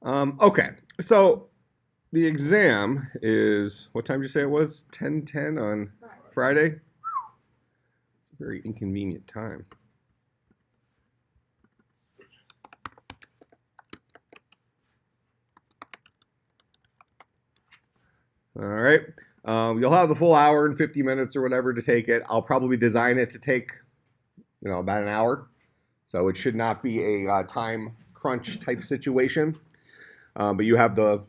Okay, so the exam is, what time did you say it was? 10:10 on Friday? It's a very inconvenient time. All right. You'll have the full hour and 50 minutes or whatever to take it. I'll probably design it to take, about an hour. So it should not be a time crunch type situation. But you have the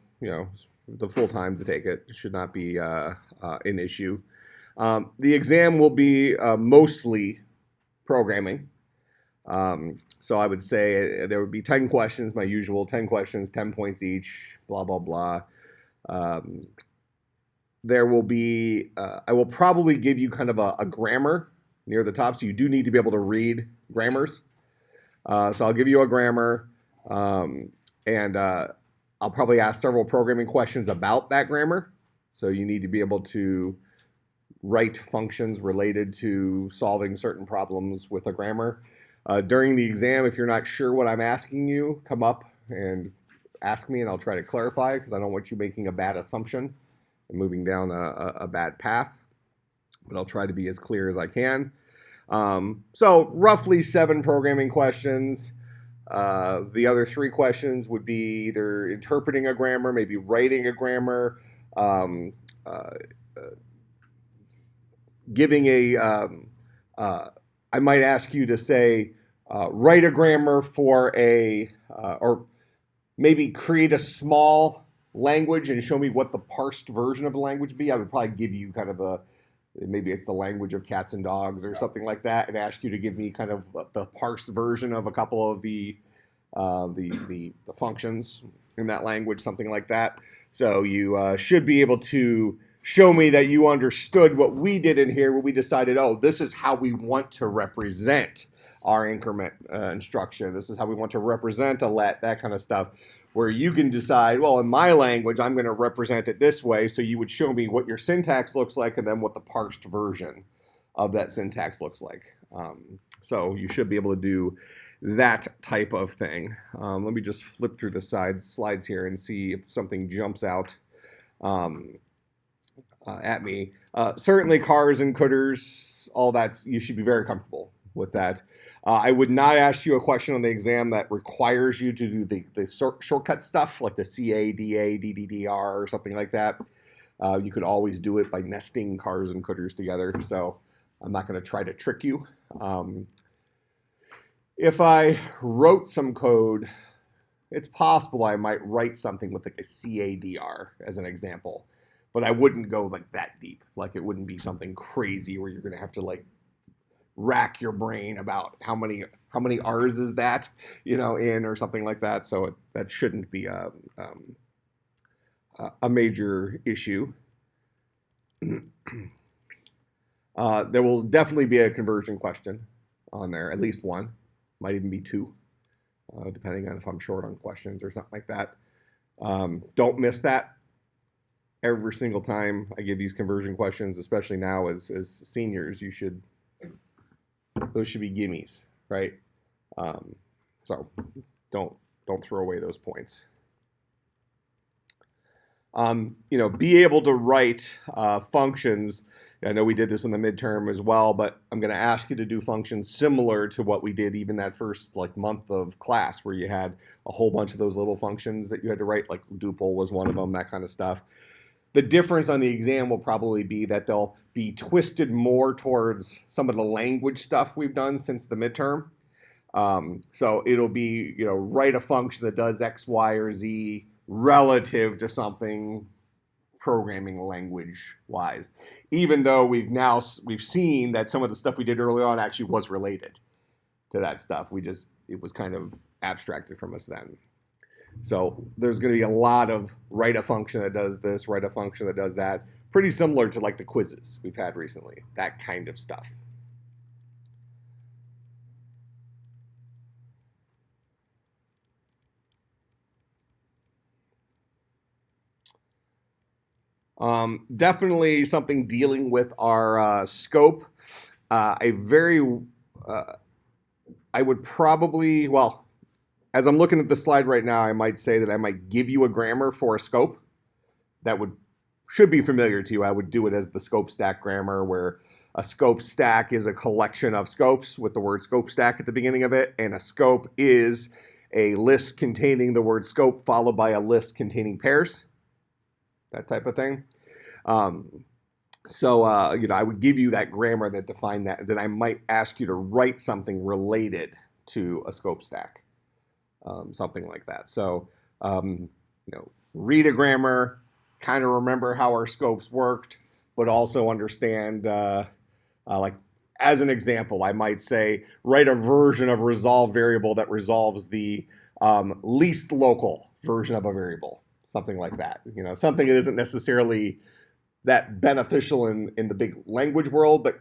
full time to take it. It should not be an issue. The exam will be mostly programming. So I would say there would be 10 questions, my usual 10 questions, 10 points each, blah, blah, blah. There will be, I will probably give you kind of a grammar near the top. So you do need to be able to read grammars. So I'll give you a grammar, and I'll probably ask several programming questions about that grammar. So you need to be able to write functions related to solving certain problems with a grammar. During the exam, if you're not sure what I'm asking you, come up and ask me and I'll try to clarify, because I don't want you making a bad assumption and moving down a bad path. But I'll try to be as clear as I can. So roughly 7 programming questions. The other 3 questions would be either interpreting a grammar, maybe writing a grammar, giving I might ask you to say, write a grammar for or maybe create a small language and show me what the parsed version of the language would be. I would probably give you kind of maybe it's the language of cats and dogs or something like that, and ask you to give me kind of the parsed version of a couple of the functions in that language, something like that. So you should be able to show me that you understood what we did in here, where we decided, oh, this is how we want to represent our increment instruction. This is how we want to represent a let, that kind of stuff, where you can decide, well, in my language, I'm going to represent it this way. So you would show me what your syntax looks like and then what the parsed version of that syntax looks like. So you should be able to do that type of thing. Let me just flip through the slides here and see if something jumps out at me. Certainly cars and cutters, all that, you should be very comfortable with that. I would not ask you a question on the exam that requires you to do the shortcut stuff like the CA, DA, DDDR or something like that. You could always do it by nesting cars and cutters together, so I'm not going to try to trick you. If I wrote some code, it's possible I might write something with like a CADR as an example, but I wouldn't go like that deep. Like it wouldn't be something crazy where you're going to have to like rack your brain about how many R's is that, in or something like that. So that shouldn't be a major issue. There will definitely be a conversion question on there, at least one, might even be 2, depending on if I'm short on questions or something like that. Don't miss that. Every single time I give these conversion questions, especially now as seniors, those should be gimmies, right? So don't throw away those points. Be able to write functions. I know we did this in the midterm as well, but I'm going to ask you to do functions similar to what we did even that first month of class, where you had a whole bunch of those little functions that you had to write, like duple was one of them, that kind of stuff. The difference on the exam will probably be that they'll be twisted more towards some of the language stuff we've done since the midterm. So it'll be, write a function that does X, Y, or Z relative to something programming language wise, even though we've seen that some of the stuff we did early on actually was related to that stuff. It was kind of abstracted from us then. So there's going to be a lot of write a function that does this, write a function that does that. Pretty similar to like the quizzes we've had recently, that kind of stuff. Definitely something dealing with our scope. I would probably, as I'm looking at the slide right now, I might say that I might give you a grammar for a scope that should be familiar to you. I would do it as the scope stack grammar, where a scope stack is a collection of scopes with the word scope stack at the beginning of it, and a scope is a list containing the word scope followed by a list containing pairs, that type of thing. I would give you that grammar that defined that. Then I might ask you to write something related to a scope stack, something like that. So, read a grammar, kind of remember how our scopes worked, but also understand, like as an example, I might say, write a version of resolve variable that resolves the least local version of a variable, something like that. Something that isn't necessarily that beneficial in the big language world, but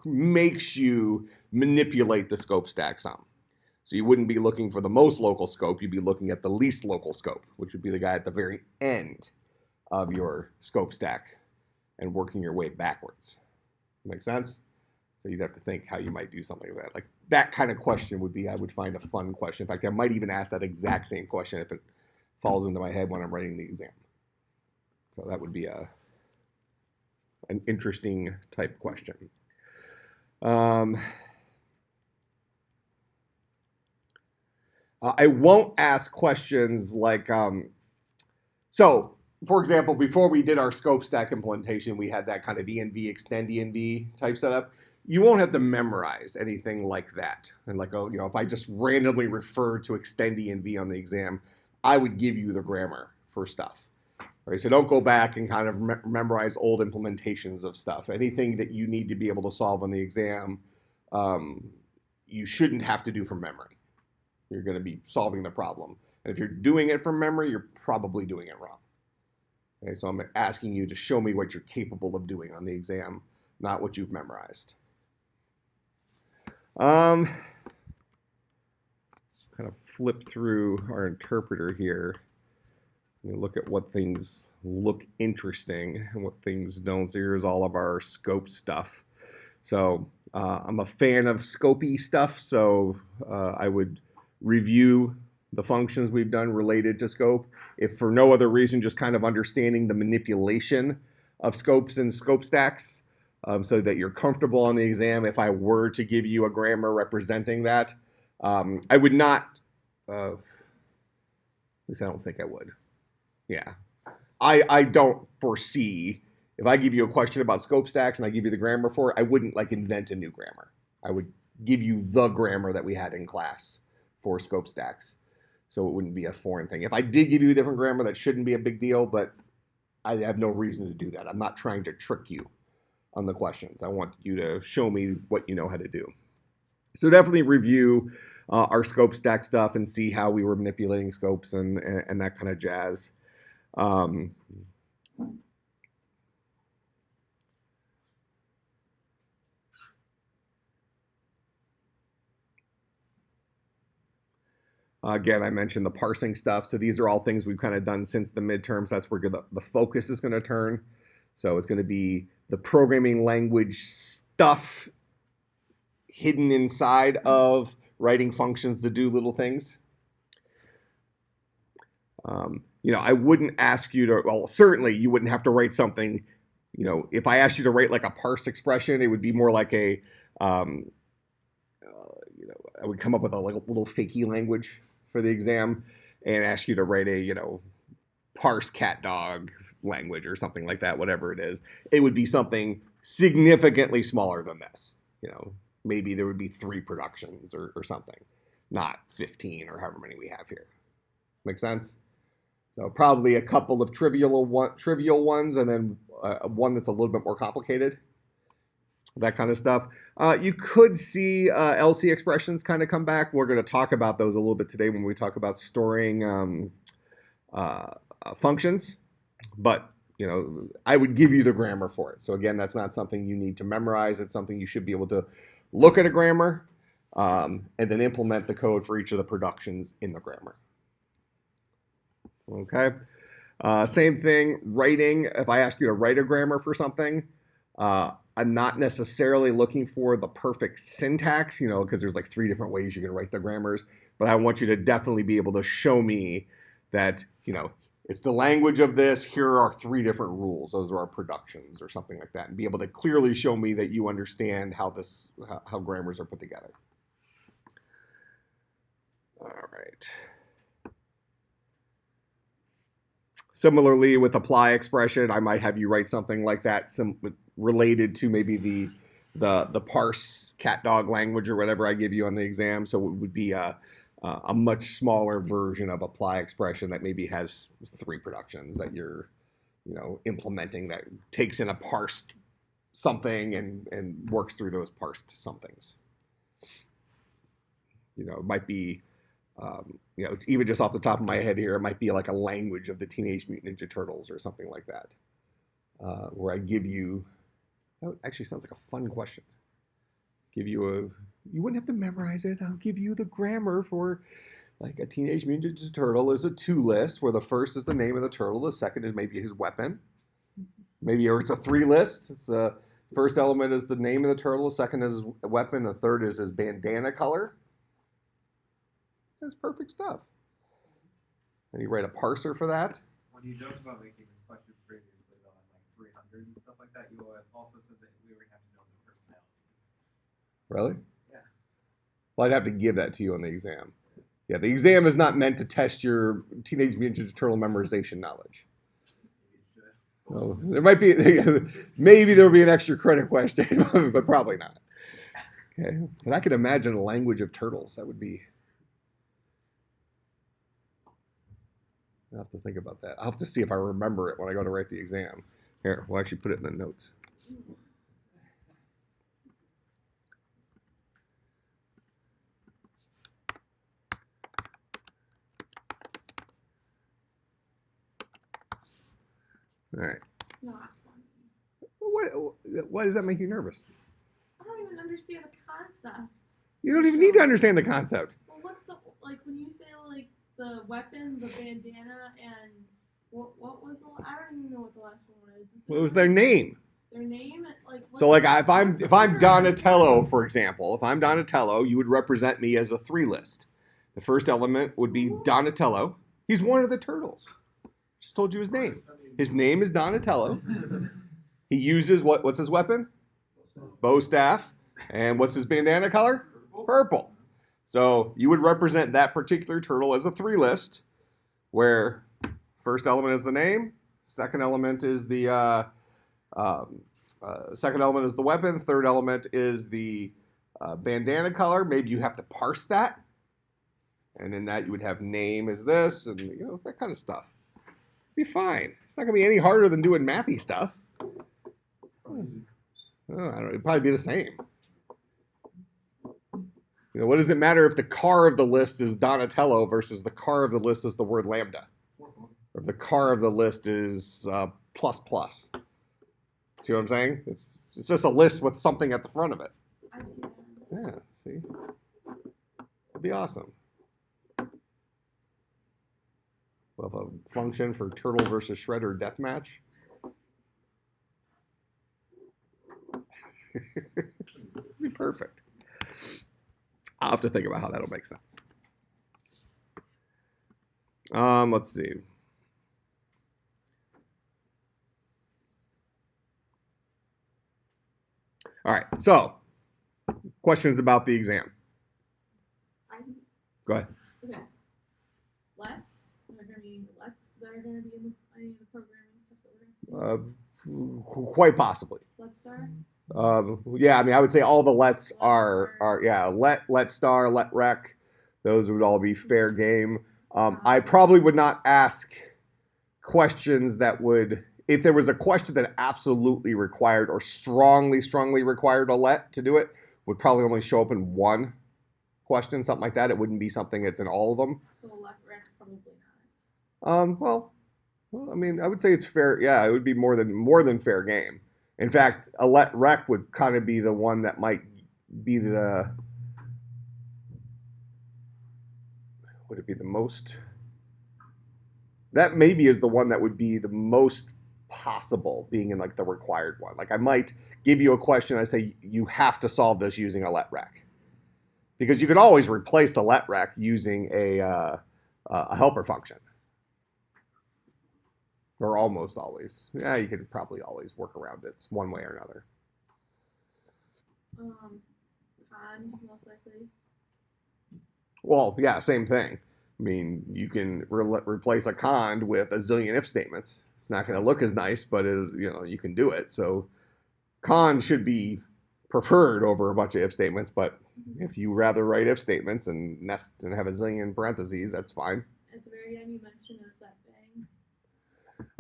makes you manipulate the scope stack some. So you wouldn't be looking for the most local scope, you'd be looking at the least local scope, which would be the guy at the very end of your scope stack and working your way backwards. Make sense? So you'd have to think how you might do something like that. Like that kind of question I would find a fun question. In fact, I might even ask that exact same question if it falls into my head when I'm writing the exam. So that would be an interesting type question. I won't ask questions like, so for example, before we did our scope stack implementation, we had that kind of env, extend env type setup. You won't have to memorize anything like that. And like, if I just randomly refer to extend env on the exam, I would give you the grammar for stuff. Right, so don't go back and kind of memorize old implementations of stuff. Anything that you need to be able to solve on the exam, you shouldn't have to do from memory. You're going to be solving the problem. And if you're doing it from memory, you're probably doing it wrong. Okay, so I'm asking you to show me what you're capable of doing on the exam, not what you've memorized. Kind of flip through our interpreter here. Look at what things look interesting and what things don't. So here's all of our scope stuff. So I'm a fan of scopy stuff, so I would review the functions we've done related to scope. If for no other reason, just kind of understanding the manipulation of scopes and scope stacks so that you're comfortable on the exam. If I were to give you a grammar representing that, I would not, at least I don't think I would. Yeah, I don't foresee, if I give you a question about scope stacks and I give you the grammar for it, I wouldn't like invent a new grammar. I would give you the grammar that we had in class for scope stacks. So it wouldn't be a foreign thing. If I did give you a different grammar, that shouldn't be a big deal, but I have no reason to do that. I'm not trying to trick you on the questions. I want you to show me what you know how to do. So definitely review our scope stack stuff and see how we were manipulating scopes and that kind of jazz. Again, I mentioned the parsing stuff. So these are all things we've kind of done since the midterms. That's where the focus is going to turn. So it's going to be the programming language stuff hidden inside of writing functions to do little things. I wouldn't ask you to, well, certainly you wouldn't have to write something, if I asked you to write like a parse expression, it would be more like I would come up with a little fakey language for the exam and ask you to write a, parse cat dog language or something like that, whatever it is. It would be something significantly smaller than this. Maybe there would be 3 productions or something, not 15 or however many we have here. Make sense? So probably a couple of trivial ones and then one that's a little bit more complicated. That kind of stuff. You could see LC expressions kind of come back. We're going to talk about those a little bit today when we talk about storing functions. But, I would give you the grammar for it. So again, that's not something you need to memorize. It's something you should be able to look at a grammar and then implement the code for each of the productions in the grammar. Okay. Same thing, writing. If I ask you to write a grammar for something, I I'm not necessarily looking for the perfect syntax, because there's like 3 different ways you can write the grammars, but I want you to definitely be able to show me that, it's the language of this. Here are 3 different rules. Those are our productions or something like that, and be able to clearly show me that you understand how grammars are put together. All right. Similarly, with apply expression, I might have you write something like that, related to maybe the parse cat dog language or whatever I give you on the exam. So it would be a much smaller version of apply expression that maybe has 3 productions that you're implementing, that takes in a parsed something and works through those parsed somethings. It might be even just off the top of my head here, it might be like a language of the Teenage Mutant Ninja Turtles or something like that, where I give you, that actually sounds like a fun question. You wouldn't have to memorize it. I'll give you the grammar for like a Teenage Mutant Ninja Turtle is a 2 list, where the first is the name of the turtle, the second is maybe his weapon. Or it's a 3 list. It's the first element is the name of the turtle, the second is his weapon, the third is his bandana color. That's perfect stuff. And you write a parser for that. When you joked about making this question previously, though, on like 300 and stuff like that, you also said that we would have to know the personalities. Really? Yeah. Well, I'd have to give that to you on the exam. Yeah, the exam is not meant to test your Teenage Mutant Ninja Turtle memorization knowledge. Oh, there might be, maybe there'll be an extra credit question, but probably not. Okay, but I could imagine a language of turtles. That would be. I'll have to think about that. I'll have to see if I remember it when I go to write the exam. Here, we'll actually put it in the notes. All right. Not funny. Why does that make you nervous? I don't even understand the concept. You don't even need to understand the concept. Well, what's the, like, when you say, like, the weapon, the bandana, and what was the, I don't even know what the last one was. What was their name? Their name? Like, So, like, if I'm Donatello, for example, if I'm Donatello, you would represent me as a 3 list. The first element would be Donatello. He's one of the turtles. Just told you his name. His name is Donatello. He uses what's his weapon? Bow staff. And what's his bandana color? Purple. So you would represent that particular turtle as a 3 list, where first element is the name, second element is the weapon, third element is the bandana color. Maybe you have to parse that, and in that you would have name is this, and that kind of stuff. Be fine. It's not gonna be any harder than doing mathy stuff. I don't know. It'd probably be the same. What does it matter if the car of the list is Donatello versus the car of the list is the word lambda? Or if the car of the list is plus plus. See what I'm saying? It's just a list with something at the front of it. Yeah, see? It'd be awesome. We'll have a function for turtle versus shredder deathmatch. It'd be perfect. I'll have to think about how that'll make sense. Let's see. All right, so questions about the exam. Go ahead. Okay. That are going to be in the programming stuff that we're going to do. Quite possibly. Let's start. Yeah, I mean, I would say all the lets are let star, let rec. Those would all be fair game. I probably would not ask questions that would, if there was a question that absolutely required or strongly required a let to do it, would probably only show up in one question, something like that. It wouldn't be something that's in all of them. So let rec probably not. Well, I mean, I would say it's fair. Yeah, it would be more than fair game. In fact, a let rec would kind of be the one that might be the, would it be the most? That maybe is the one that would be the most possible being in like the required one. Like I might give you a question, I say you have to solve this using a let rec, because you can always replace a let rec using a helper function, or almost always. Yeah, you could probably always work around it one way or another. Con, most likely. Well, yeah, same thing. I mean, you can replace a cond with a zillion if statements. It's not going to look as nice, but you can do it. So cond should be preferred over a bunch of if statements, but if you rather write if statements and nest and have a zillion parentheses, that's fine. At the very end, you mentioned a set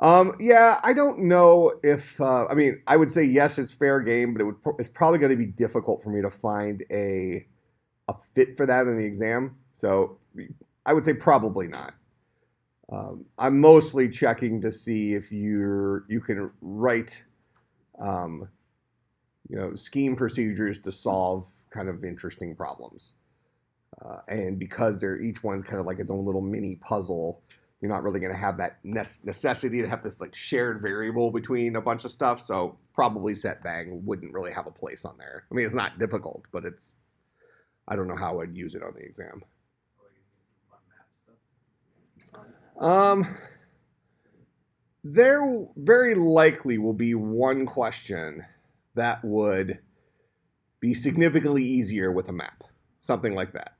bang. Yeah, I don't know if I mean, I would say yes, it's fair game, but it's probably going to be difficult for me to find a fit for that in the exam. So I would say probably not. I'm mostly checking to see if you can write scheme procedures to solve kind of interesting problems. And because each one's kind of like its own little mini puzzle, you're not really going to have that necessity to have this like shared variable between a bunch of stuff. So probably set bang wouldn't really have a place on there. I mean, it's not difficult, but I don't know how I'd use it on the exam. There very likely will be one question that would be significantly easier with a map, something like that.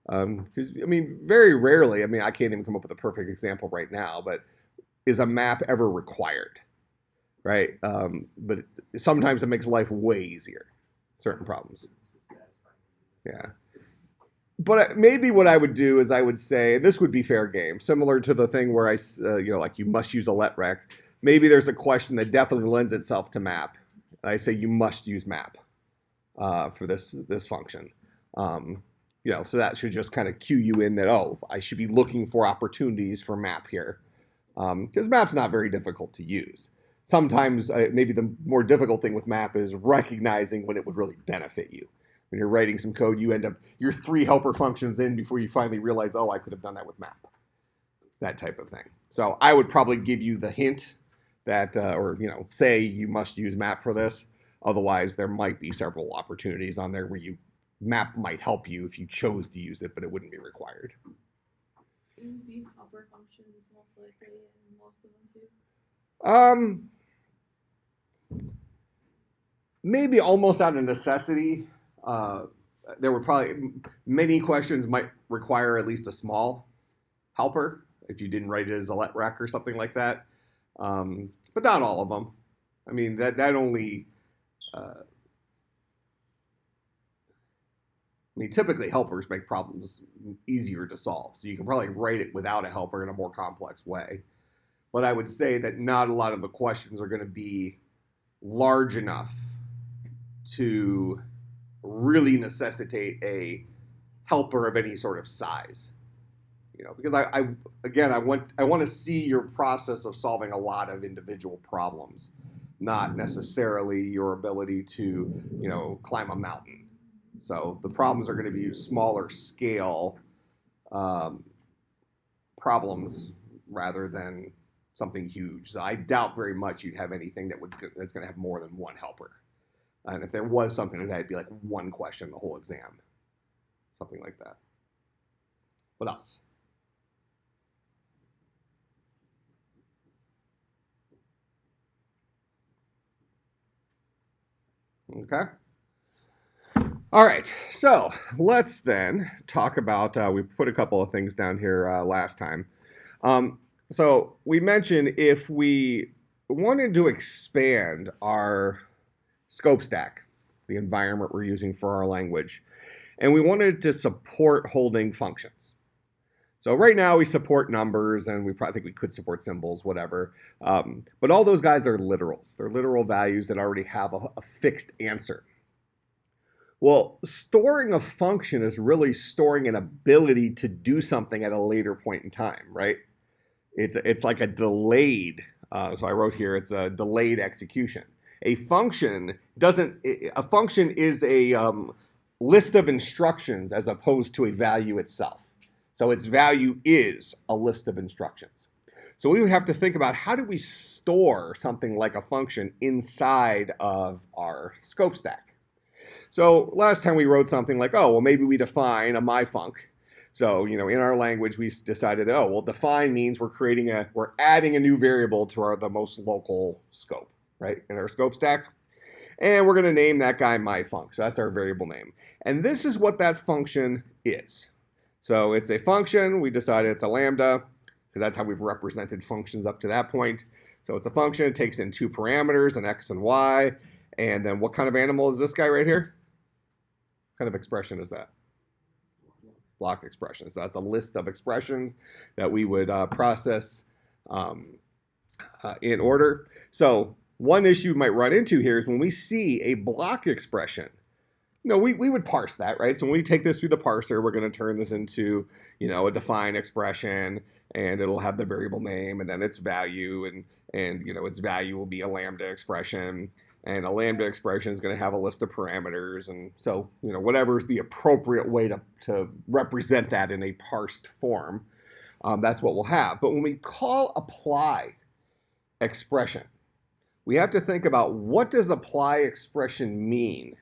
Because I mean, very rarely, I mean, I can't even come up with a perfect example right now, but is a map ever required, right? But sometimes it makes life way easier, certain problems. Yeah. But maybe what I would do is I would say, this would be fair game, similar to the thing where like you must use a let rec. Maybe there's a question that definitely lends itself to map. I say you must use map for this function. So that should just kind of cue you in that, oh, I should be looking for opportunities for map here. Because map's not very difficult to use. Sometimes maybe the more difficult thing with map is recognizing when it would really benefit you. When you're writing some code, you're 3 helper functions in before you finally realize, oh, I could have done that with map. That type of thing. So I would probably give you the hint that, say you must use map for this. Otherwise, there might be several opportunities on there where map might help you if you chose to use it, but it wouldn't be required. Use helper functions most likely in most of them too. Maybe almost out of necessity. There were probably many questions might require at least a small helper if you didn't write it as a let rec or something like that. But not all of them. I mean, that only. Typically helpers make problems easier to solve. So you can probably write it without a helper in a more complex way. But I would say that not a lot of the questions are going to be large enough to really necessitate a helper of any sort of size. Because I want to see your process of solving a lot of individual problems, not necessarily your ability to, climb a mountain. So the problems are going to be smaller scale problems rather than something huge. So I doubt very much you'd have anything that's going to have more than one helper. And if there was something like that, it'd be like one question the whole exam. Something like that. What else? Okay. All right, so let's then talk about, we put a couple of things down here last time. So we mentioned if we wanted to expand our scope stack, the environment we're using for our language, and we wanted to support holding functions. So right now we support numbers, and we probably think we could support symbols, whatever. But all those guys are literals. They're literal values that already have a fixed answer. Well, storing a function is really storing an ability to do something at a later point in time, right? It's like a delayed, so I wrote here, it's a delayed execution. A function is a list of instructions as opposed to a value itself. So its value is a list of instructions. So we would have to think about how do we store something like a function inside of our scope stack. So last time we wrote something like, oh, well, maybe we define a myfunc. So, in our language, we decided, oh, well, define means we're adding a new variable to the most local scope, right, in our scope stack. And we're going to name that guy myfunc. So that's our variable name. And this is what that function is. So it's a function. We decided it's a lambda, because that's how we've represented functions up to that point. So it's a function. It takes in 2 parameters, an x and y. And then what kind of animal is this guy right here? What kind of expression is that? Block expression. So that's a list of expressions that we would process in order. So one issue we might run into here is when we see a block expression, we would parse that, right? So when we take this through the parser, we're going to turn this into, a define expression, and it'll have the variable name and then its value, and its value will be a lambda expression. And a lambda expression is going to have a list of parameters. And so, whatever is the appropriate way to represent that in a parsed form, that's what we'll have. But when we call apply expression, we have to think about what does apply expression mean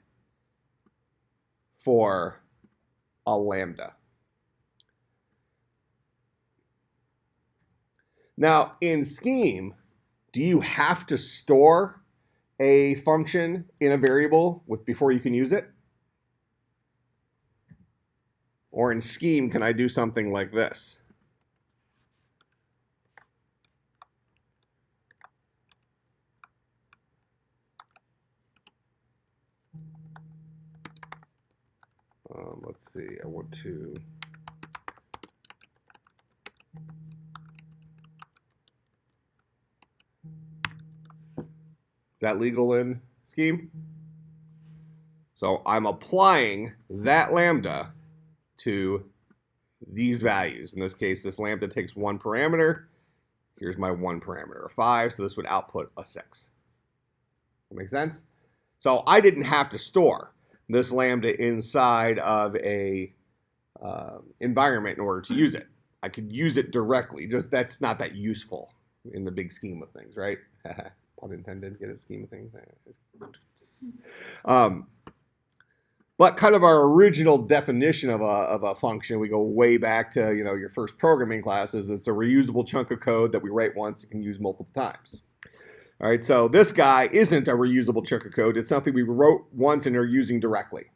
for a lambda. Now, in Scheme, do you have to store a function in a variable before you can use it? Or in Scheme, can I do something like this? Let's see, I want to... Is that legal in Scheme? So I'm applying that lambda to these values. In this case, this lambda takes 1 parameter. Here's my 1 parameter, a 5, so this would output a 6. That make sense? So I didn't have to store this lambda inside of a environment in order to use it. I could use it directly, just that's not that useful in the big scheme of things, right? Pun intended, get a scheme of things. But kind of our original definition of a function, we go way back to your first programming classes. It's a reusable chunk of code that we write once and can use multiple times. All right, so this guy isn't a reusable chunk of code. It's something we wrote once and are using directly.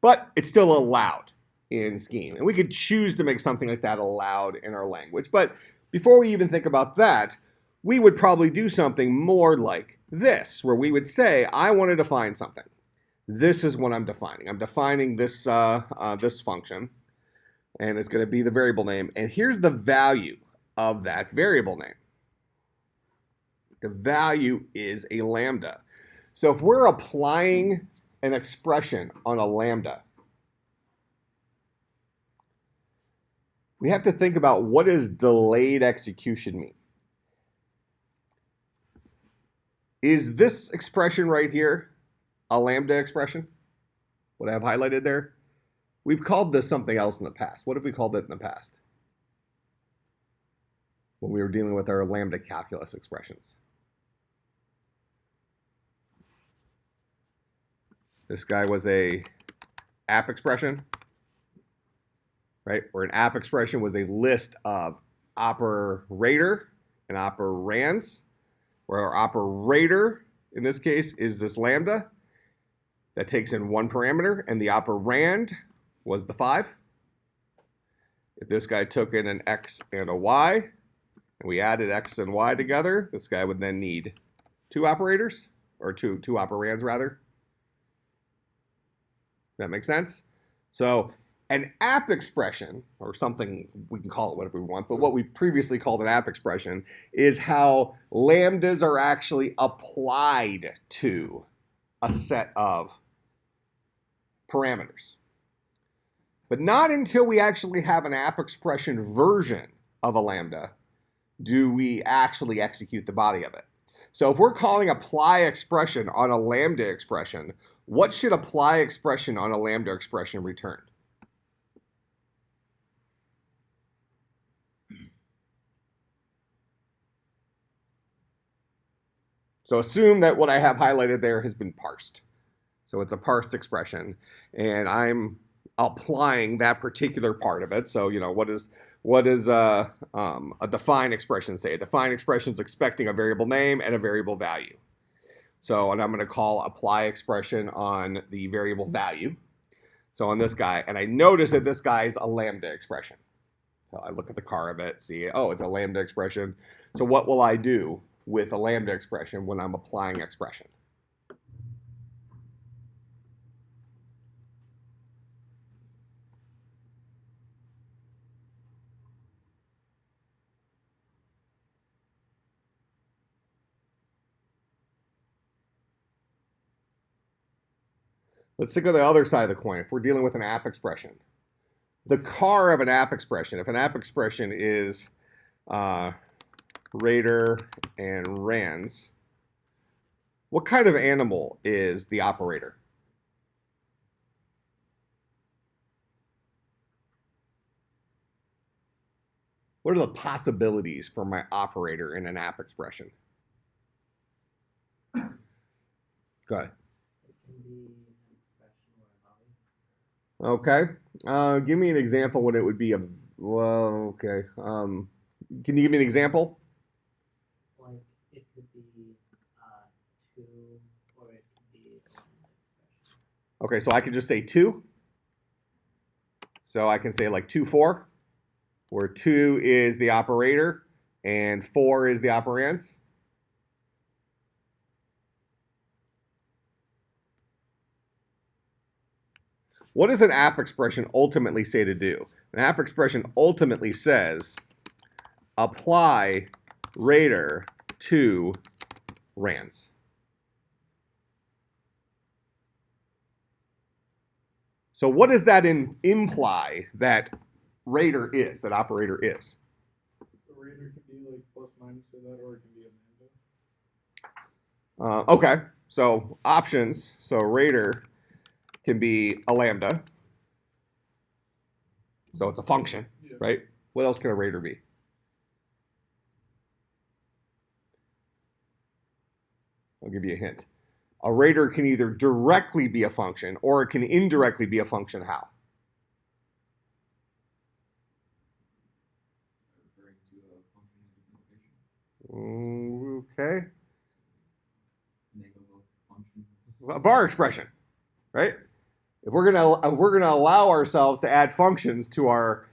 But it's still allowed in Scheme. And we could choose to make something like that allowed in our language. But before we even think about that, we would probably do something more like this, where we would say, I want to define something. This is what I'm defining. I'm defining this, this function, and it's going to be the variable name. And here's the value of that variable name. The value is a lambda. So if we're applying an expression on a lambda, we have to think about what does delayed execution mean. Is this expression right here a lambda expression? What I have highlighted there? We've called this something else in the past. What have we called it in the past? When we were dealing with our lambda calculus expressions. This guy was a app expression, right? Or an app expression was a list of operator and operands, where our operator, in this case, is this lambda that takes in 1 parameter, and the operand was the 5. If this guy took in an x and a y, and we added x and y together, this guy would then need 2 operators, or two operands rather. That makes sense? So an app expression, or something, we can call it whatever we want, but what we've previously called an app expression is how lambdas are actually applied to a set of parameters. But not until we actually have an app expression version of a lambda do we actually execute the body of it. So if we're calling apply expression on a lambda expression, what should apply expression on a lambda expression return? So assume that what I have highlighted there has been parsed. So it's a parsed expression, and I'm applying that particular part of it. So, what does a define expression say? A define expression is expecting a variable name and a variable value. So, and I'm going to call apply expression on the variable value. So on this guy, and I notice that this guy is a lambda expression. So I look at the car of it, see, oh, it's a lambda expression. So what will I do with a lambda expression when I'm applying expression? Let's think of the other side of the coin. If we're dealing with an app expression, the car of an app expression, if an app expression is rater and rands, what kind of animal is the operator? What are the possibilities for my operator in an app expression? Go ahead. It can be an expression or a value. Okay. Give me an example when it would be okay. Can you give me an example? Like it could be 2, or it could be a lambda expression. Okay, so I could just say 2. So I can say like 2, 4, where 2 is the operator and 4 is the operands. What does an app expression ultimately say to do? An app expression ultimately says apply rater to rands. So what does that imply that rater is, that operator is? The rater can be like plus minus to that, or it can be a lambda. Okay, so options. So rater can be a lambda. So it's a function, Yeah. right? What else can a rater be? I'll give you a hint. A rater can either directly be a function or it can indirectly be a function. How? Referring to a function of different Okay. negative function. A bar expression, right? If we're gonna allow ourselves to add functions to our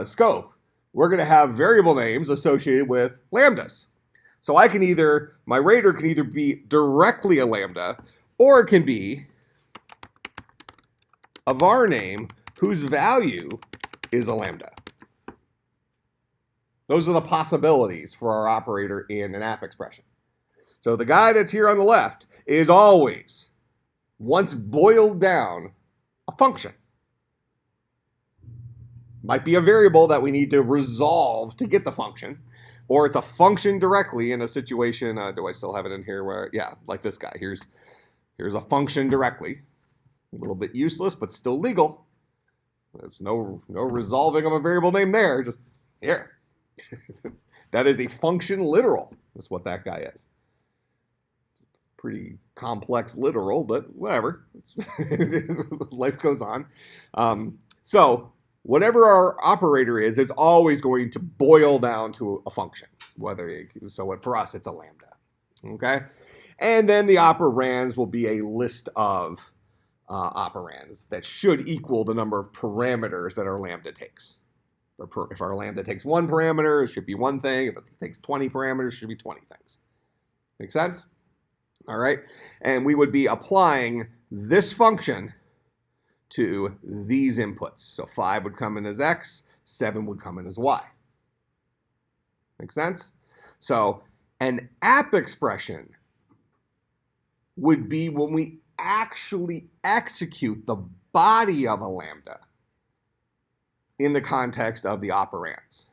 scope, we're gonna have variable names associated with lambdas. So my rater can either be directly a lambda, or it can be a var name whose value is a lambda. Those are the possibilities for our operator in an app expression. So the guy that's here on the left is always, once boiled down, a function. Might be a variable that we need to resolve to get the function, or it's a function directly in a situation. Do I still have it in here? Where, yeah, like this guy. Here's a function directly. A little bit useless, but still legal. There's no resolving of a variable name there. Just here. That is a function literal. That's what that guy is. Pretty complex literal, but whatever. Life goes on. So whatever our operator is always going to boil down to a function. For us, it's a lambda. Okay? And then the operands will be a list of operands that should equal the number of parameters that our lambda takes. If our lambda takes 1 parameter, it should be 1 thing. If it takes 20 parameters, it should be 20 things. Make sense? All right. And we would be applying this function to these inputs. So 5 would come in as x, 7 would come in as y. Make sense? So an app expression would be when we actually execute the body of a lambda in the context of the operands.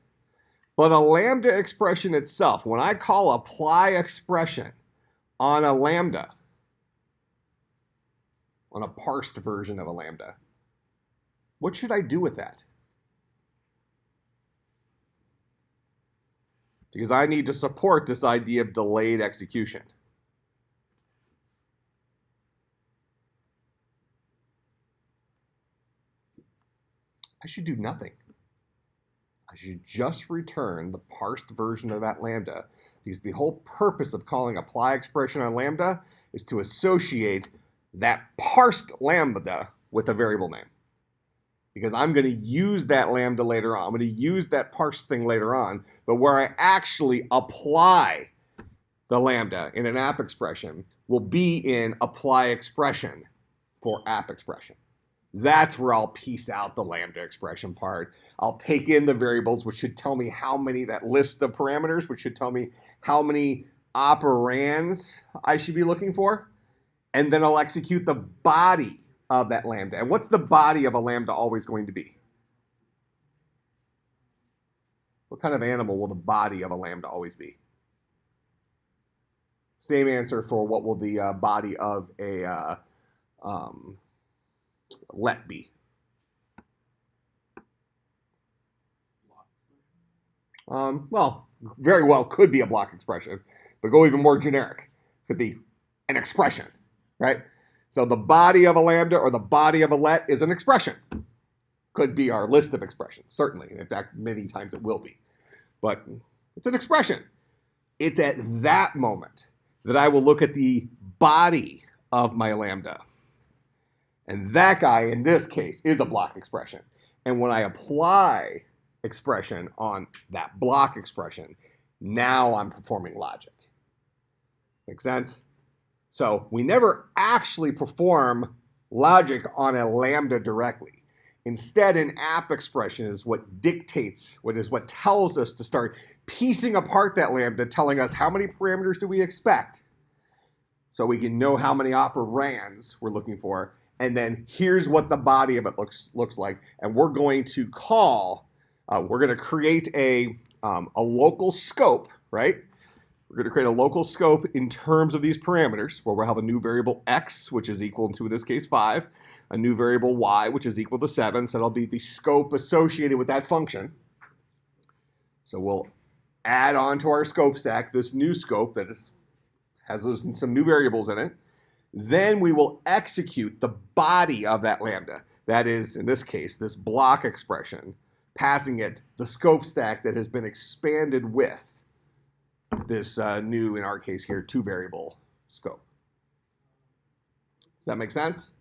But a lambda expression itself, when I call apply expression on a lambda, on a parsed version of a lambda, what should I do with that? Because I need to support this idea of delayed execution. I should do nothing. I should just return the parsed version of that lambda, because the whole purpose of calling apply expression on lambda is to associate that parsed lambda with a variable name. Because I'm going to use that lambda later on. I'm going to use that parsed thing later on, but where I actually apply the lambda in an app expression will be in apply expression for app expression. That's where I'll piece out the lambda expression part. I'll take in the variables, which should tell me how many, that list of parameters, which should tell me how many operands I should be looking for. And then I'll execute the body of that lambda. And what's the body of a lambda always going to be? What kind of animal will the body of a lambda always be? Same answer for what will the body of a let be. Well, very well could be a block expression, but go even more generic. It could be an expression, right? So the body of a lambda or the body of a let is an expression. Could be our list of expressions, certainly. In fact, many times it will be. But it's an expression. It's at that moment that I will look at the body of my lambda. And that guy, in this case, is a block expression. And when I apply expression on that block expression, now I'm performing logic. Make sense? So we never actually perform logic on a lambda directly. Instead, an app expression is what dictates, what tells us to start piecing apart that lambda, telling us how many parameters do we expect, so we can know how many operands we're looking for. And then here's what the body of it looks like. And we're going to create a local scope, right? We're going to create a local scope in terms of these parameters, where we'll have a new variable x, which is equal to, in this case, 5, a new variable y, which is equal to 7. So that'll be the scope associated with that function. So we'll add on to our scope stack this new scope that has some new variables in it. Then we will execute the body of that lambda. That is, in this case, this block expression, passing it the scope stack that has been expanded with this new, in our case here, 2-variable scope. Does that make sense?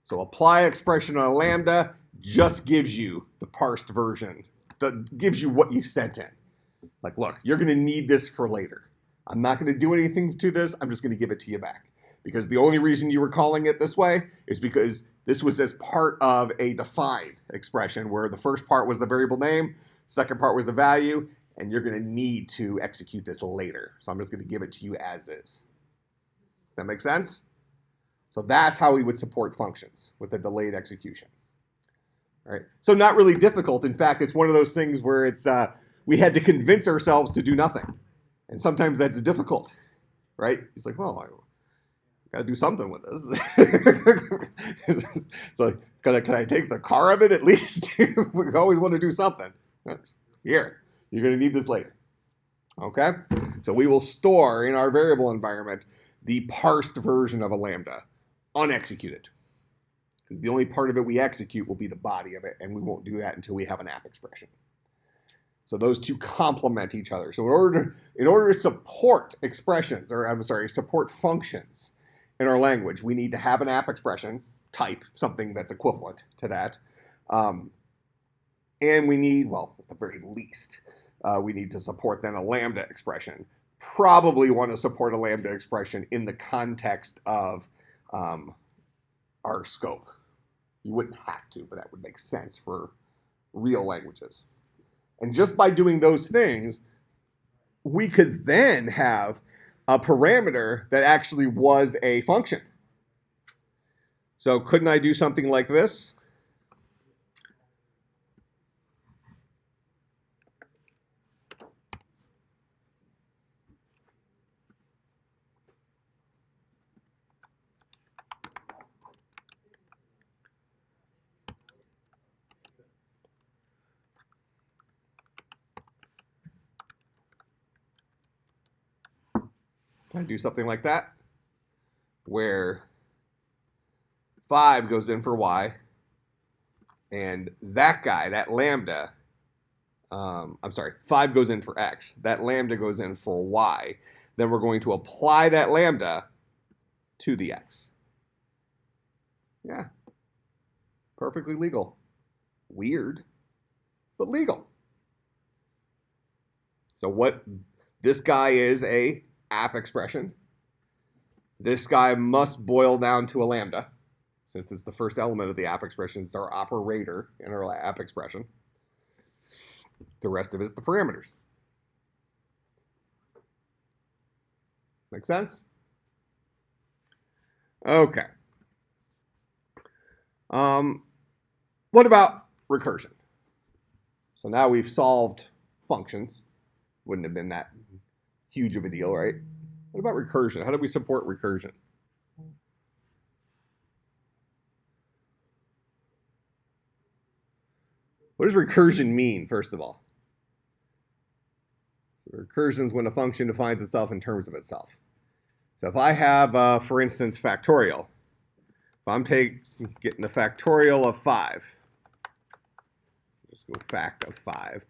So apply expression on a lambda just gives you the parsed version, that gives you what you sent in. Like, look, you're going to need this for later. I'm not going to do anything to this. I'm just going to give it to you back. Because the only reason you were calling it this way is because this was as part of a defined expression where the first part was the variable name, second part was the value, and you're going to need to execute this later. So I'm just going to give it to you as is. That make sense? So that's how we would support functions with the delayed execution. All right. So not really difficult. In fact, it's one of those things where it's we had to convince ourselves to do nothing. And sometimes that's difficult, right? It's like, well, got to do something with this. So can I take the car of it at least? We always want to do something. Here, you're going to need this later. Okay? So we will store in our variable environment the parsed version of a lambda, unexecuted. Because the only part of it we execute will be the body of it, and we won't do that until we have an app expression. So those two complement each other. So in order to support expressions, support functions in our language, we need to have an app expression type, something that's equivalent to that. And we need, well, at the very least, we need to support then a lambda expression. Probably want to support a lambda expression in the context of our scope. You wouldn't have to, but that would make sense for real languages. And just by doing those things, we could then have a parameter that actually was a function. So couldn't I do something like this? Can I do something like that? Where 5 goes in for y, and that guy, that lambda, I'm sorry, 5 goes in for x, that lambda goes in for y, then we're going to apply that lambda to the x. Yeah, perfectly legal. Weird, but legal. So what this guy is a app expression. This guy must boil down to a lambda, since it's the first element of the app expression. It's our operator in our app expression. The rest of it is the parameters. Make sense? Okay. What about recursion? So now we've solved functions. Wouldn't have been that huge of a deal, right? What about recursion? How do we support recursion? What does recursion mean, first of all? So recursion is when a function defines itself in terms of itself. So if I have, for instance, factorial, if I'm getting the factorial of 5, just go fact of 5,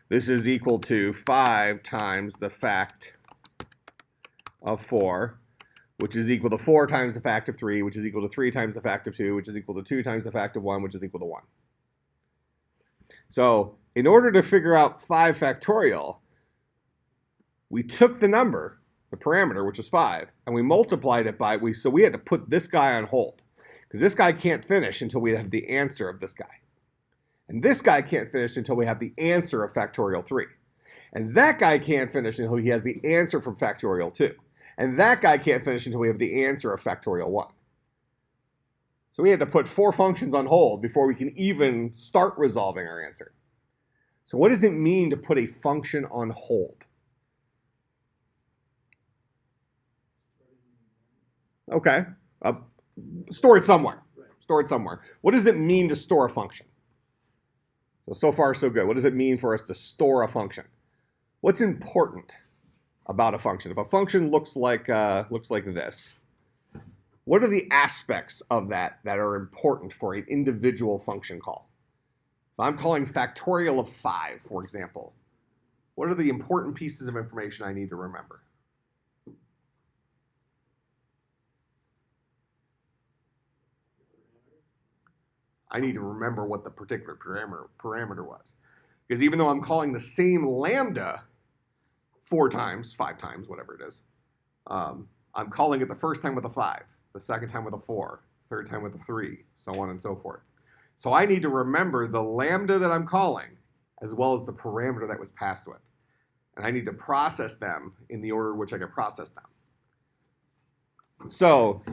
this is equal to 5 times the fact of 4, which is equal to 4 times the fact of 3, which is equal to 3 times the fact of 2, which is equal to 2 times the fact of 1, which is equal to 1. So in order to figure out 5 factorial, we took the number, the parameter, which is 5, and we multiplied it by, so we had to put this guy on hold, because this guy can't finish until we have the answer of this guy. And this guy can't finish until we have the answer of factorial 3. And that guy can't finish until he has the answer from factorial 2. And that guy can't finish until we have the answer of factorial 1. So we had to put 4 functions on hold before we can even start resolving our answer. So what does it mean to put a function on hold? Okay. Store it somewhere. Store it somewhere. What does it mean to store a function? So far, so good. What does it mean for us to store a function? What's important about a function? If a function looks like this, what are the aspects of that are important for an individual function call? If I'm calling factorial of 5, for example, what are the important pieces of information I need to remember? I need to remember what the particular parameter was. Because even though I'm calling the same lambda 4 times, 5 times, whatever it is, I'm calling it the first time with a 5, the second time with a 4, third time with a 3, so on and so forth. So I need to remember the lambda that I'm calling, as well as the parameter that was passed with. And I need to process them in the order in which I can process them. So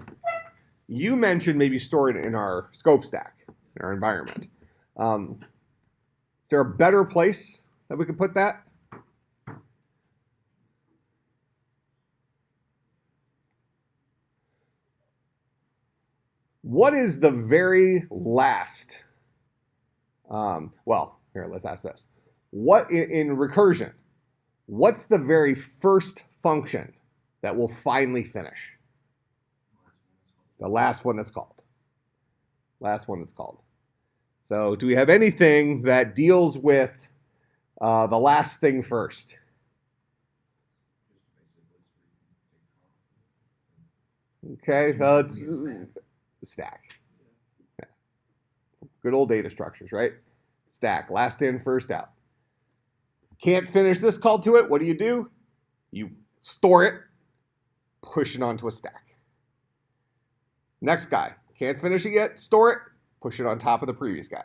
you mentioned maybe store it in our scope stack, in our environment. Is there a better place that we could put that? What is the very last, well, here, let's ask this. What, in recursion, what's the very first function that will finally finish? The last one that's called. Last one that's called. So do we have anything that deals with the last thing first? Okay, it's stack. Yeah. Good old data structures, right? Stack, last in, first out. Can't finish this call to it, what do? You store it, push it onto a stack. Next guy, can't finish it yet, store it, push it on top of the previous guy.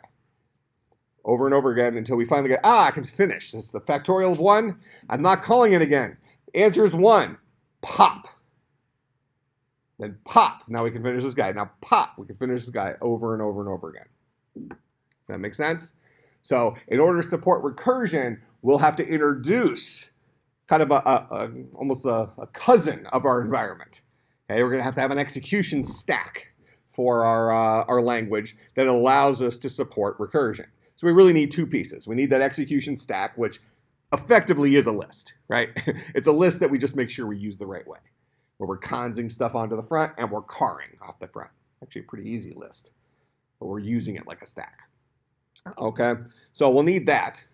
Over and over again until we finally get, I can finish. This is the factorial of 1. I'm not calling it again. Answer is 1. Pop. Then pop. Now we can finish this guy. Now pop. We can finish this guy over and over and over again. That makes sense? So in order to support recursion, we'll have to introduce kind of almost a cousin of our environment. Okay, we're going to have an execution stack for our language that allows us to support recursion. So we really need 2 pieces. We need that execution stack, which effectively is a list, right? It's a list that we just make sure we use the right way, where we're consing stuff onto the front and we're carring off the front. Actually a pretty easy list, but we're using it like a stack. Okay, so we'll need that.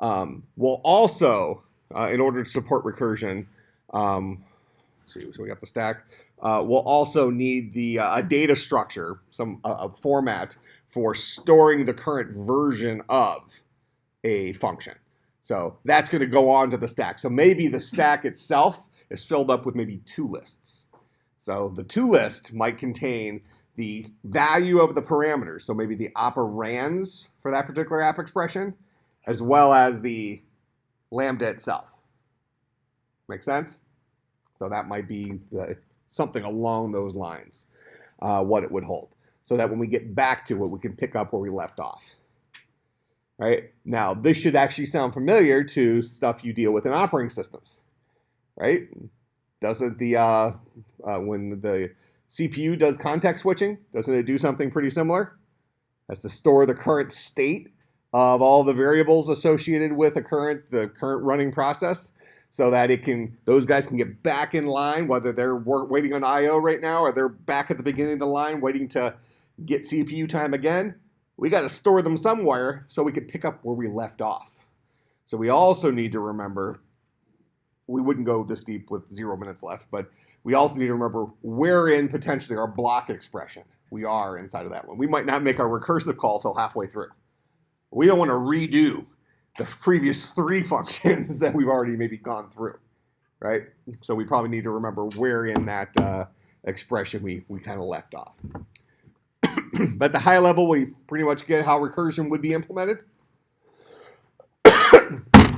We'll also, in order to support recursion, see, so we got the stack. We'll also need the a data structure, some a format for storing the current version of a function. So that's going to go on to the stack. So maybe the stack itself is filled up with maybe two lists. So the to list might contain the value of the parameters, so maybe the operands for that particular app expression, as well as the lambda itself. Make sense? So that might be something along those lines, what it would hold, so that when we get back to it, we can pick up where we left off. Right? Now, this should actually sound familiar to stuff you deal with in operating systems. Right? Doesn't the when the CPU does context switching, doesn't it do something pretty similar? It has to store the current state of all the variables associated with the current running process, so that those guys can get back in line, whether they're waiting on I/O right now or they're back at the beginning of the line waiting to get CPU time again. We got to store them somewhere so we can pick up where we left off. So we also need to remember, we wouldn't go this deep with 0 minutes left, but we also need to remember where in potentially our block expression we are inside of that one. We might not make our recursive call till halfway through. We don't want to redo the previous 3 functions that we've already maybe gone through, right? So we probably need to remember where in that expression we kind of left off. But at the high level, we pretty much get how recursion would be implemented.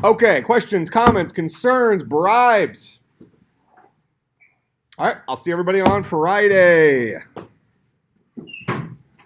Okay, questions, comments, concerns, bribes. All right, I'll see everybody on Friday.